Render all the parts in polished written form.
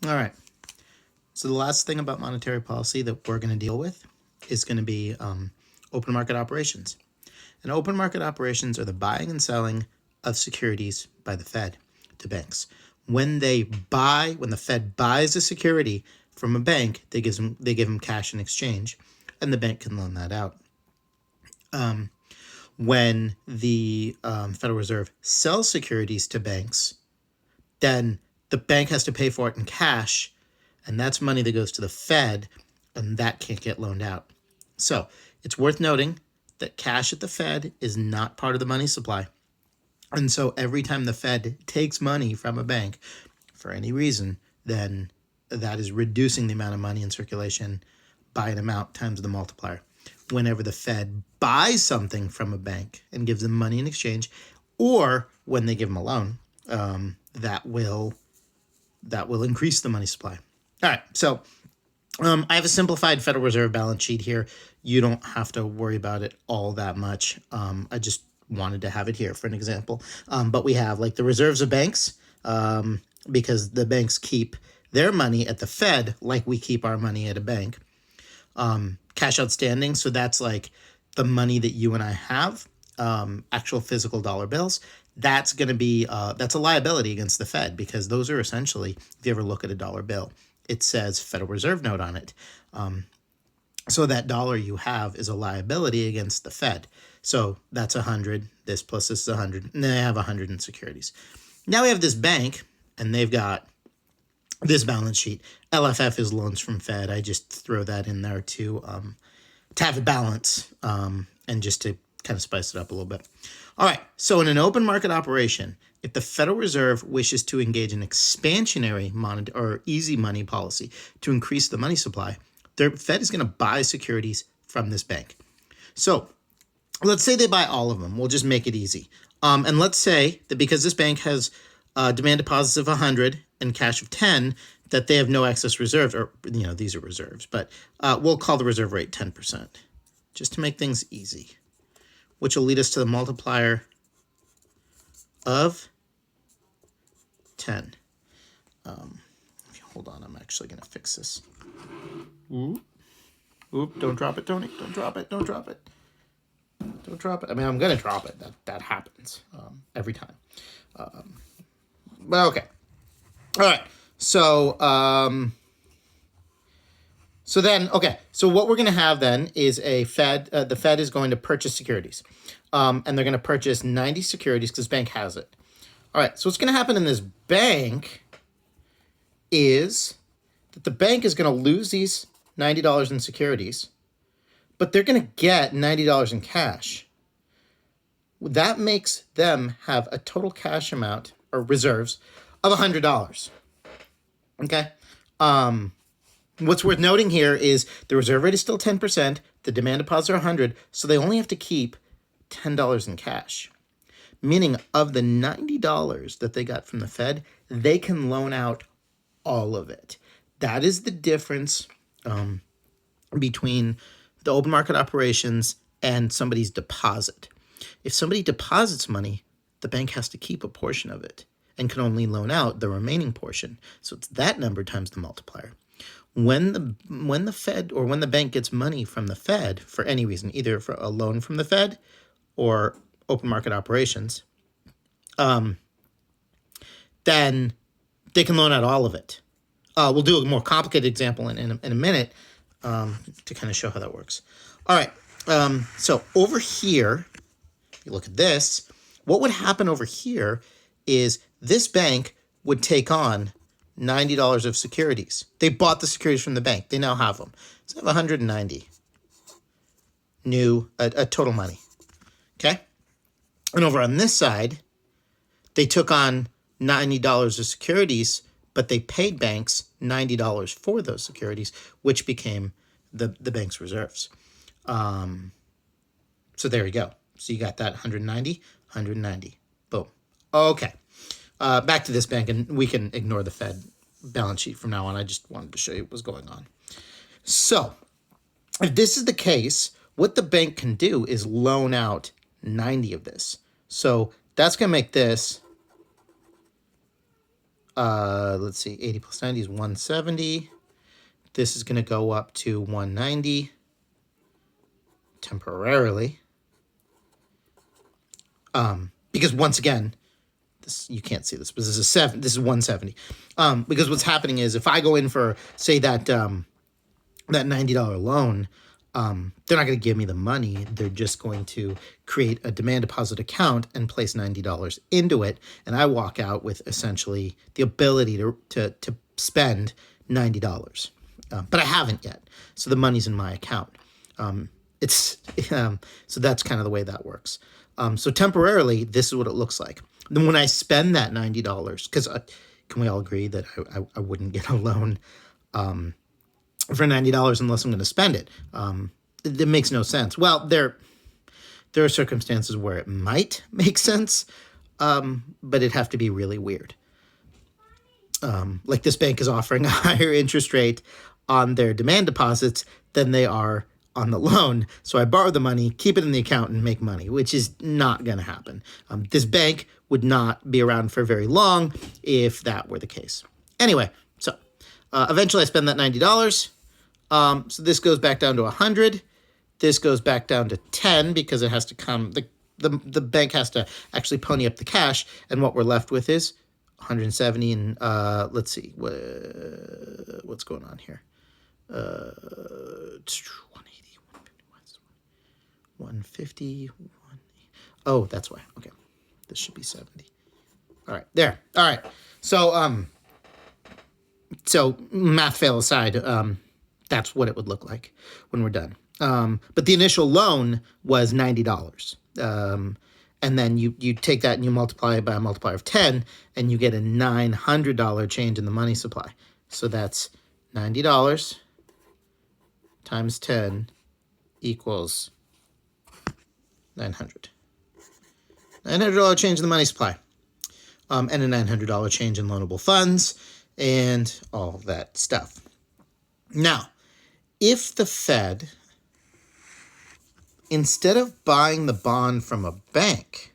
All right. So the last thing about monetary policy that we're going to deal with is going to be open market operations. And open market operations are the buying and selling of securities by the Fed to banks. When the Fed buys a security from a bank, they give them cash in exchange, and the bank can loan that out. When the Federal Reserve sells securities to banks, then the bank has to pay for it in cash, and that's money that goes to the Fed, and that can't get loaned out. So it's worth noting that cash at the Fed is not part of the money supply. And so every time the Fed takes money from a bank for any reason, then that is reducing the amount of money in circulation by an amount times the multiplier. Whenever the Fed buys something from a bank and gives them money in exchange, or when they give them a loan, that will increase the money supply. All right, so I have a simplified Federal Reserve balance sheet here. You don't have to worry about it all that much. I just wanted to have it here for an example. But we have like the reserves of banks, because the banks keep their money at the Fed like we keep our money at a bank. Cash outstanding, so that's like the money that you and I have, actual physical dollar bills. That's going to be that's a liability against the Fed, because those are essentially, if you ever look at a dollar bill, it says Federal Reserve note on it. So that dollar you have is a liability against the Fed. So that's 100. This plus this is 100. And then I have 100 in securities. Now we have this bank, and they've got this balance sheet. LFF is loans from Fed. I just throw that in there to have a balance, and just to kind of spice it up a little bit. All right, so in an open market operation, if the Federal Reserve wishes to engage in expansionary or easy money policy to increase the money supply, the Fed is going to buy securities from this bank. So let's say they buy all of them. We'll just make it easy. And let's say that because this bank has demand deposits of 100 and cash of 10, that they have no excess reserves, or these are reserves, but we'll call the reserve rate 10%, just to make things easy, which will lead us to the multiplier of 10. Hold on, I'm actually going to fix this. Oop, don't drop it, Tony. Don't drop it. Don't drop it. Don't drop it. I mean, I'm going to drop it. That happens every time. But okay. All right. So, so what we're going to have then is a Fed. The Fed is going to purchase securities, and they're going to purchase 90 securities because bank has it. All right. So what's going to happen in this bank is that the bank is going to lose these $90 in securities, but they're going to get $90 in cash. That makes them have a total cash amount or reserves of $100. Okay. What's worth noting here is the reserve rate is still 10%. The demand deposits are 100, so they only have to keep $10 in cash. Meaning, of the $90 that they got from the Fed, they can loan out all of it. That is the difference between the open market operations and somebody's deposit. If somebody deposits money, the bank has to keep a portion of it and can only loan out the remaining portion. So it's that number times the multiplier. When the Fed or when the bank gets money from the Fed for any reason, either for a loan from the Fed or open market operations, then they can loan out all of it. We'll do a more complicated example in a minute to kind of show how that works. All right. So over here, if you look at this, what would happen over here is this bank would take on $90 of securities. They bought the securities from the bank. They now have them. So they have 190 new total money. Okay? And over on this side, they took on $90 of securities, but they paid banks $90 for those securities, which became the bank's reserves. So there you go. So you got that 190. Boom. Okay. Back to this bank, and we can ignore the Fed balance sheet from now on. I just wanted to show you what was going on. So if this is the case, what the bank can do is loan out 90 of this. So that's going to make this let's see, 80 plus 90 is 170. This is going to go up to 190 temporarily. Because once again, this, you can't see this, but this is 170. Because what's happening is if I go in for, say, that $90 loan, they're not going to give me the money. They're just going to create a demand deposit account and place $90 into it, and I walk out with essentially the ability to spend $90. But I haven't yet, so the money's in my account. So that's kind of the way that works. So temporarily, this is what it looks like. Then when I spend that $90, because can we all agree that I wouldn't get a loan for $90 unless I'm going to spend it? It makes no sense. Well, there are circumstances where it might make sense, but it'd have to be really weird. Like this bank is offering a higher interest rate on their demand deposits than they are on the loan. So I borrow the money, keep it in the account, and make money, which is not going to happen. This bank would not be around for very long if that were the case. Anyway, so eventually I spend that $90. So this goes back down to 100. This goes back down to 10 because it has to come, the bank has to actually pony up the cash, and what we're left with is 170 and let's see, what's going on here? 180, 150, oh, that's why. Okay, this should be 70. All right, there. All right. So math fail aside, that's what it would look like when we're done. But the initial loan was $90. And then you take that and you multiply it by a multiplier of 10, and you get a $900 change in the money supply. So that's $90 times 10 equals 900. $900 change in the money supply, and a $900 change in loanable funds, and all that stuff. Now, if the Fed, instead of buying the bond from a bank,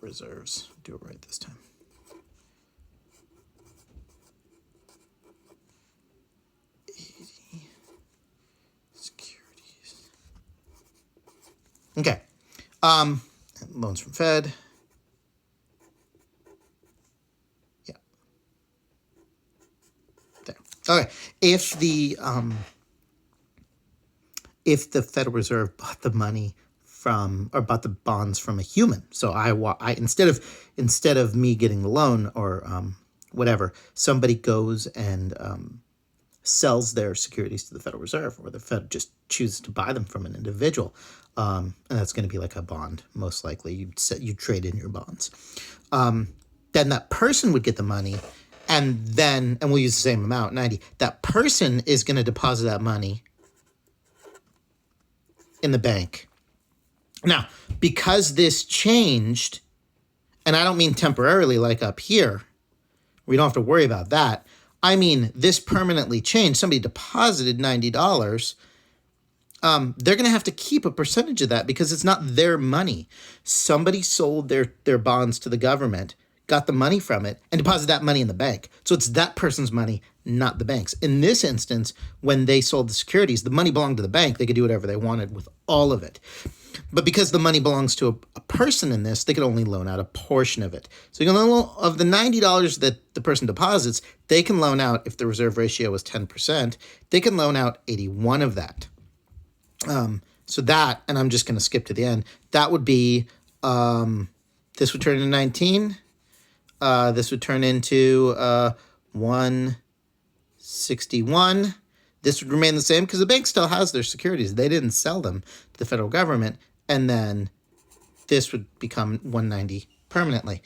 reserves, do it right this time. Securities. Okay. Loans from Fed. Yeah. There. Okay. If the Federal Reserve bought the money from, or bought the bonds from a human, so I instead of me getting the loan or whatever, somebody goes and sells their securities to the Federal Reserve, or the Fed just chooses to buy them from an individual, and that's going to be like a bond, most likely. You trade in your bonds. Then that person would get the money, and we'll use the same amount, 90. That person is going to deposit that money in the bank. Now, because this changed, and I don't mean temporarily like up here, we don't have to worry about that. I mean, this permanently changed. Somebody deposited $90. They're going to have to keep a percentage of that because it's not their money. Somebody sold their bonds to the government, got the money from it, and deposited that money in the bank. So it's that person's money, not the bank's. In this instance, when they sold the securities, the money belonged to the bank. They could do whatever they wanted with all of it. But because the money belongs to a person in this, they could only loan out a portion of it. So you can loan, of the $90 that the person deposits, they can loan out, if the reserve ratio is 10%, they can loan out 81 of that. So that, and I'm just going to skip to the end, that would be, this would turn into 19. This would turn into 161. This would remain the same because the bank still has their securities. They didn't sell them to the federal government. And then this would become 190 permanently.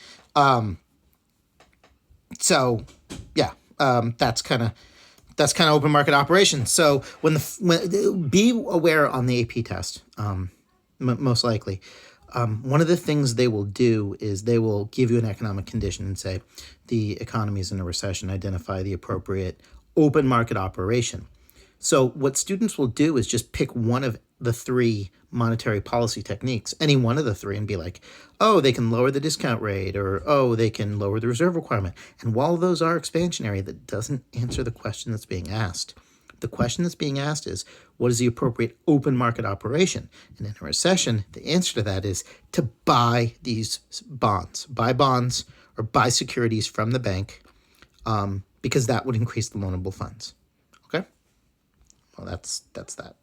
So yeah, that's kind of open market operation. So when be aware on the AP test, most likely, one of the things they will do is they will give you an economic condition and say the economy is in a recession. Identify the appropriate open market operation. So what students will do is just pick one of the three monetary policy techniques, any one of the three, and be like, oh, they can lower the discount rate, or oh, they can lower the reserve requirement. And while those are expansionary, that doesn't answer the question that's being asked. The question that's being asked is, what is the appropriate open market operation? And in a recession, the answer to that is to buy these bonds, or buy securities from the bank, because that would increase the loanable funds. Okay? Well, that's that.